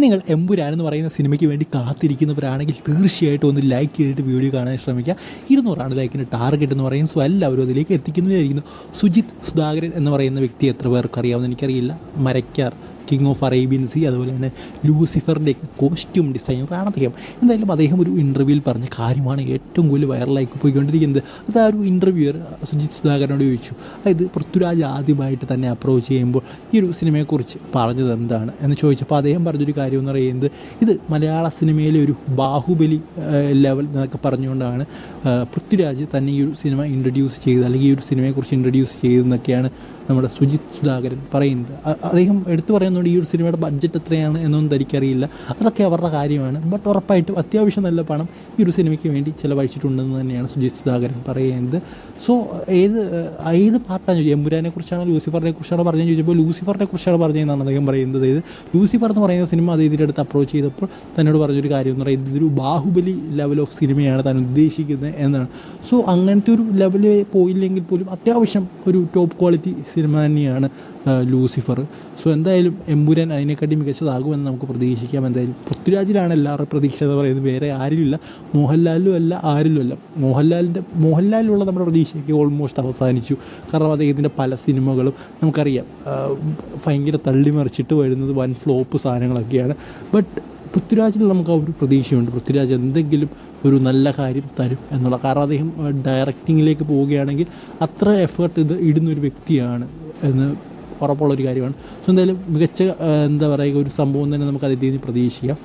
നിങ്ങൾ എമ്പുരാൻ എന്ന് പറയുന്ന സിനിമയ്ക്ക് വേണ്ടി കാത്തിരിക്കുന്നവരാണെങ്കിൽ തീർച്ചയായിട്ടും ഒന്ന് ലൈക്ക് ചെയ്തിട്ട് വീഡിയോ കാണാൻ ശ്രമിക്കുക. 200 ലൈക്കിന് ടാർഗറ്റ് എന്ന് പറയും. സോ എല്ലാവരും അതിലേക്ക് എത്തിക്കുന്നതായിരിക്കുന്നു. സുജിത് സുധാകരൻ എന്ന് പറയുന്ന വ്യക്തി എത്ര പേർക്ക് അറിയാമെന്ന് എനിക്കറിയില്ല. Marakkar, king of Arabian sea, അതുപോലെ തന്നെ ലൂസിഫറിൻ്റെ കോസ്റ്റ്യൂം ഡിസൈനറാണ് അദ്ദേഹം. എന്തായാലും അദ്ദേഹം ഒരു ഇൻ്റർവ്യൂവിൽ പറഞ്ഞ കാര്യമാണ് ഏറ്റവും കൂടുതൽ വൈറലായി പോയിക്കൊണ്ടിരിക്കുന്നത്. അത് ആ ഒരു ഇൻ്റർവ്യൂവർ സുജിത് സുധാകരനോട് ചോദിച്ചു, അതായത് പൃഥ്വിരാജ് ആദ്യമായിട്ട് തന്നെ അപ്രോച്ച് ചെയ്യുമ്പോൾ ഈ ഒരു സിനിമയെക്കുറിച്ച് പറഞ്ഞത് എന്താണ് എന്ന് ചോദിച്ചപ്പോൾ അദ്ദേഹം പറഞ്ഞൊരു കാര്യം എന്ന് പറയുന്നത്, ഇത് മലയാള സിനിമയിലെ ഒരു ബാഹുബലി ലെവൽ എന്നൊക്കെ പറഞ്ഞുകൊണ്ടാണ് പൃഥ്വിരാജ് തന്നെ ഈ ഒരു സിനിമ ഇൻട്രൊഡ്യൂസ് ചെയ്തത്, അല്ലെങ്കിൽ ഈ ഒരു സിനിമയെക്കുറിച്ച് ഇൻട്രൊഡ്യൂസ് ചെയ്തതെന്നൊക്കെയാണ് നമ്മുടെ സുജിത് സുധാകരൻ പറയുന്നത്. അദ്ദേഹം എടുത്തു പറയുന്നുണ്ട് ഈ ഒരു സിനിമയുടെ ബഡ്ജറ്റ് എത്രയാണ് എന്നൊന്നും എനിക്കറിയില്ല, അതൊക്കെ അവരുടെ കാര്യമാണ്. ബട്ട് ഉറപ്പായിട്ടും അത്യാവശ്യം നല്ല പണം ഈ ഒരു സിനിമയ്ക്ക് വേണ്ടി ചിലവഴിച്ചിട്ടുണ്ടെന്ന് തന്നെയാണ് സുജിത് സുധാകരൻ പറയുന്നത്. സോ ഏത് പാർട്ടാണ് എമ്പുരാനെ കുറിച്ചാണോ ലൂസിഫറിനെ കുറിച്ചാണോ പറഞ്ഞതെന്ന് ചോദിച്ചപ്പോൾ ലൂസിഫറിനെ കുറിച്ചാണ് പറഞ്ഞതെന്നാണ് അദ്ദേഹം പറയുന്നത്. അതായത് ലൂസിഫർ എന്ന് പറയുന്ന സിനിമ അദ്ദേഹത്തിൻ്റെ അടുത്ത് അപ്രോച്ച് ചെയ്തപ്പോൾ തന്നോട് പറഞ്ഞൊരു കാര്യം എന്ന് പറയുന്നത് ഇതൊരു ബാഹുബലി ലെവൽ ഓഫ് സിനിമയാണ് താൻ ഉദ്ദേശിക്കുന്നത് എന്നാണ്. സോ അങ്ങനത്തെ ഒരു ലെവലിൽ പോയില്ലെങ്കിൽ പോലും അത്യാവശ്യം ഒരു ടോപ്പ് ക്വാളിറ്റി സിനിമ തന്നെയാണ് ലൂസിഫർ. സോ എന്തായാലും എമ്പുരാൻ അതിനെക്കാട്ടി മികച്ചതാകുമെന്ന് നമുക്ക് പ്രതീക്ഷിക്കാം. എന്തായാലും പൃഥ്വിരാജിലാണ് എല്ലാവരുടെ പ്രതീക്ഷ എന്ന് പറയുന്നത്, വേറെ ആരിലുമില്ല. മോഹൻലാലിലും അല്ല, ആരിലുമല്ല. മോഹൻലാലിലുള്ള നമ്മുടെ പ്രതീക്ഷയ്ക്ക് ഓൾമോസ്റ്റ് അവസാനിച്ചു. കാരണം അദ്ദേഹത്തിൻ്റെ പല സിനിമകളും നമുക്കറിയാം ഭയങ്കര തള്ളിമറിച്ചിട്ട് വരുന്നത് വൻ ഫ്ലോപ്പ് സാധനങ്ങളൊക്കെയാണ്. ബട്ട് പൃഥ്വിരാജിൽ നമുക്ക് ആ ഒരു പ്രതീക്ഷയുണ്ട്. പൃഥ്വിരാജ് എന്തെങ്കിലും ഒരു നല്ല കാര്യം തരും എന്നുള്ള, കാരണം അദ്ദേഹം ഡയറക്റ്റിങ്ങിലേക്ക് പോവുകയാണെങ്കിൽ അത്ര എഫേർട്ട് ഇടുന്നൊരു വ്യക്തിയാണ് എന്ന് ഉറപ്പുള്ളൊരു കാര്യമാണ്. സോ എന്തായാലും മികച്ച എന്താ പറയുക ഒരു സംഭവം തന്നെ നമുക്ക് അതിൽ നിന്ന് പ്രതീക്ഷിക്കാം.